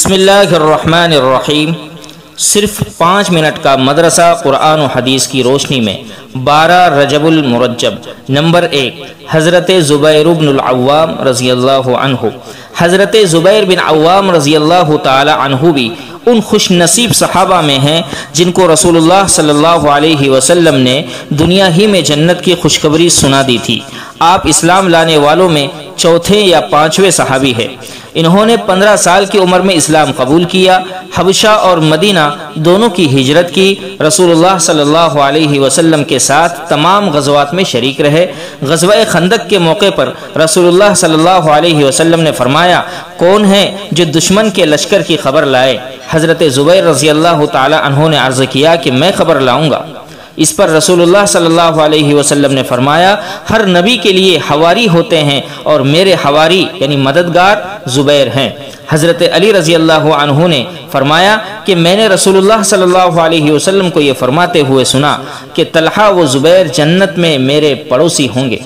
بسم اللہ الرحمن الرحیم۔ صرف 5 منٹ کا مدرسہ قرآن و حدیث کی روشنی میں 12 رجب المرجب۔ نمبر 1، حضرت زبیر بن العوام رضی اللہ عنہ۔ حضرت زبیر بن عوام رضی اللہ تعالی عنہ بھی ان خوش نصیب صحابہ میں ہیں جن کو رسول اللہ صلی اللہ علیہ وسلم نے دنیا ہی میں جنت کی خوشخبری سنا دی تھی۔ آپ اسلام لانے والوں میں چوتھے یا 5ویں صحابی ہے۔ انہوں نے 15 سال کی عمر میں اسلام قبول کیا، حبشہ اور مدینہ دونوں کی ہجرت کی، رسول اللہ صلی اللہ علیہ وسلم کے ساتھ تمام غزوات میں شریک رہے۔ غزوہ خندق کے موقع پر رسول اللہ صلی اللہ علیہ وسلم نے فرمایا، کون ہے جو دشمن کے لشکر کی خبر لائے؟ حضرت زبیر رضی اللہ تعالی عنہ نے عرض کیا کہ میں خبر لاؤں گا۔ اس پر رسول اللہ صلی اللہ علیہ وسلم نے فرمایا، ہر نبی کے لیے حواری ہوتے ہیں اور میرے حواری یعنی مددگار زبیر ہیں۔ حضرت علی رضی اللہ عنہ نے فرمایا کہ میں نے رسول اللہ صلی اللہ علیہ وسلم کو یہ فرماتے ہوئے سنا کہ طلحہ و زبیر جنت میں میرے پڑوسی ہوں گے۔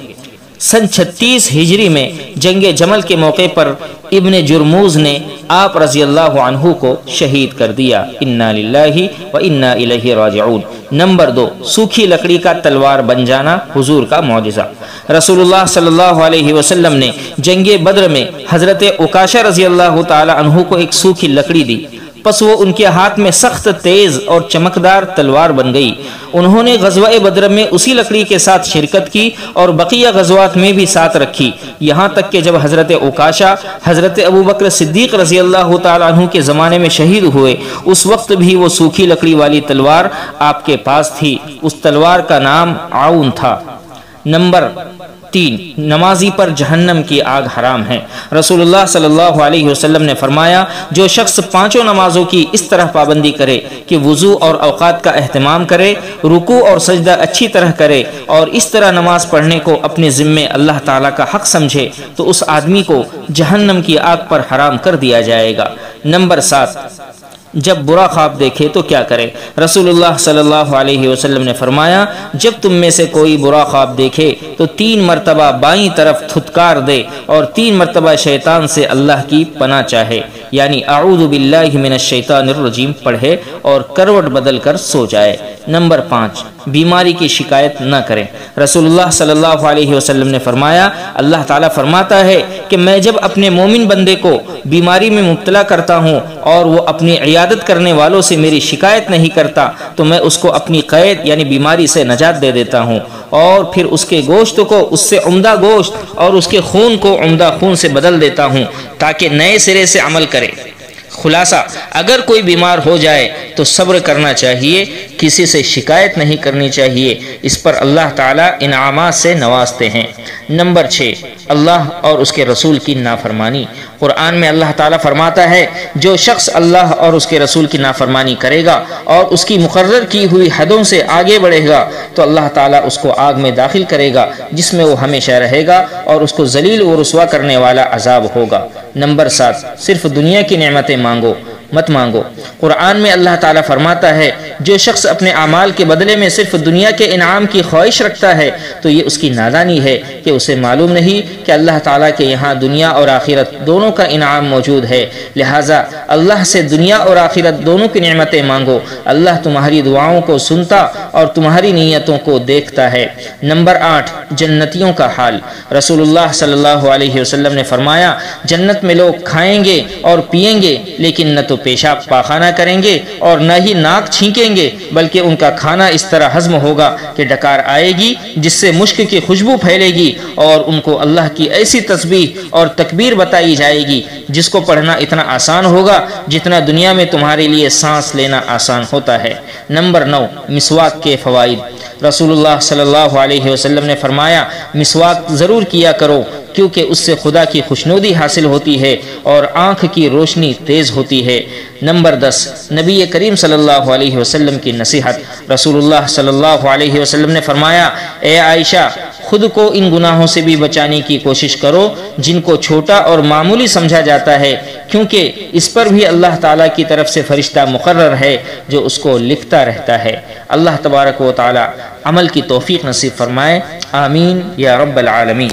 سن 36 ہجری میں جنگ جمل کے موقع پر ابن جرموز نے آپ رضی اللہ عنہ کو شہید کر دیا۔ انا للہ و انا الیہ راجعون۔ نمبر 2، سوکھی لکڑی کا تلوار بن جانا حضور کا معجزہ۔ رسول اللہ صلی اللہ علیہ وسلم نے جنگ بدر میں حضرت عکاشہ رضی اللہ تعالی عنہ کو ایک سوکھی لکڑی دی، پس وہ ان کے ہاتھ میں سخت تیز اور چمکدار تلوار بن گئی۔ انہوں نے غزوہ بدر میں اسی لکڑی کے ساتھ شرکت کی اور بقیہ غزوات میں بھی ساتھ رکھی، یہاں تک کہ جب حضرت عکاشہ حضرت ابوبکر صدیق رضی اللہ تعالی عنہ کے زمانے میں شہید ہوئے، اس وقت بھی وہ سوکھی لکڑی والی تلوار آپ کے پاس تھی۔ اس تلوار کا نام عون تھا۔ نمبر 3، نمازی پر جہنم کی آگ حرام ہے۔ رسول اللہ صلی اللہ علیہ وسلم نے فرمایا، جو شخص 5 نمازوں کی اس طرح پابندی کرے کہ وضو اور اوقات کا اہتمام کرے، رکوع اور سجدہ اچھی طرح کرے اور اس طرح نماز پڑھنے کو اپنے ذمے اللہ تعالیٰ کا حق سمجھے تو اس آدمی کو جہنم کی آگ پر حرام کر دیا جائے گا۔ نمبر 7، جب برا خواب دیکھے تو کیا کرے؟ رسول اللہ صلی اللہ علیہ وسلم نے فرمایا، جب تم میں سے کوئی برا خواب دیکھے تو 3 مرتبہ بائیں طرف تھتکار دے اور 3 مرتبہ شیطان سے اللہ کی پناہ چاہے، یعنی اعوذ باللہ من الشیطان الرجیم پڑھے اور کروٹ بدل کر سو جائے۔ نمبر 5، بیماری کی شکایت نہ کریں۔ رسول اللہ صلی اللہ علیہ وسلم نے فرمایا، اللہ تعالیٰ فرماتا ہے کہ میں جب اپنے مومن بندے کو بیماری میں مبتلا کرتا ہوں اور وہ اپنی عیادت کرنے والوں سے میری شکایت نہیں کرتا تو میں اس کو اپنی قید یعنی بیماری سے نجات دے دیتا ہوں اور پھر اس کے گوشت کو اس سے عمدہ گوشت اور اس کے خون کو عمدہ خون سے بدل دیتا ہوں تاکہ نئے سرے سے عمل کرے۔ خلاصہ، اگر کوئی بیمار ہو جائے تو صبر کرنا چاہیے، کسی سے شکایت نہیں کرنی چاہیے، اس پر اللہ تعالیٰ انعامات سے نوازتے ہیں۔ نمبر 6، اللہ اور اس کے رسول کی نافرمانی۔ قرآن میں اللہ تعالیٰ فرماتا ہے، جو شخص اللہ اور اس کے رسول کی نافرمانی کرے گا اور اس کی مقرر کی ہوئی حدوں سے آگے بڑھے گا تو اللہ تعالیٰ اس کو آگ میں داخل کرے گا جس میں وہ ہمیشہ رہے گا اور اس کو ذلیل و رسوا کرنے والا عذاب ہوگا۔ نمبر 7، صرف دنیا کی نعمتیں مت مانگو۔ قرآن میں اللہ تعالیٰ فرماتا ہے، جو شخص اپنے اعمال کے بدلے میں صرف دنیا کے انعام کی خواہش رکھتا ہے تو یہ اس کی نادانی ہے کہ اسے معلوم نہیں کہ اللہ تعالیٰ کے یہاں دنیا اور آخرت دونوں کا انعام موجود ہے، لہٰذا اللہ سے دنیا اور آخرت دونوں کی نعمتیں مانگو۔ اللہ تمہاری دعاؤں کو سنتا اور تمہاری نیتوں کو دیکھتا ہے۔ نمبر 8، جنتیوں کا حال۔ رسول اللہ صلی اللہ علیہ وسلم نے فرمایا، جنت میں لوگ کھائیں گے اور پیئیں گے لیکن نہ تو پیشاب پاخانہ کریں گے اور نہ ہی ناک چھینکیں گے، بلکہ ان کا کھانا اس طرح ہضم ہوگا کہ ڈکار آئے گی جس سے مشک کی خوشبو پھیلے گی اور ان کو اللہ کی ایسی تسبیح اور تکبیر بتائی جائے گی جس کو پڑھنا اتنا آسان ہوگا جتنا دنیا میں تمہارے لیے سانس لینا آسان ہوتا ہے۔ نمبر 9، مسواک کے فوائد۔ رسول اللہ صلی اللہ علیہ وسلم نے فرمایا، مسواک ضرور کیا کرو کیونکہ اس سے خدا کی خوشنودی حاصل ہوتی ہے اور آنکھ کی روشنی تیز ہوتی ہے۔ نمبر 10، نبی کریم صلی اللہ علیہ وسلم کی نصیحت۔ رسول اللہ صلی اللہ علیہ وسلم نے فرمایا، اے عائشہ، خود کو ان گناہوں سے بھی بچانے کی کوشش کرو جن کو چھوٹا اور معمولی سمجھا جاتا ہے، کیونکہ اس پر بھی اللہ تعالیٰ کی طرف سے فرشتہ مقرر ہے جو اس کو لکھتا رہتا ہے۔ اللہ تبارک و تعالیٰ عمل کی توفیق نصیب فرمائے، آمین یا رب العالمین۔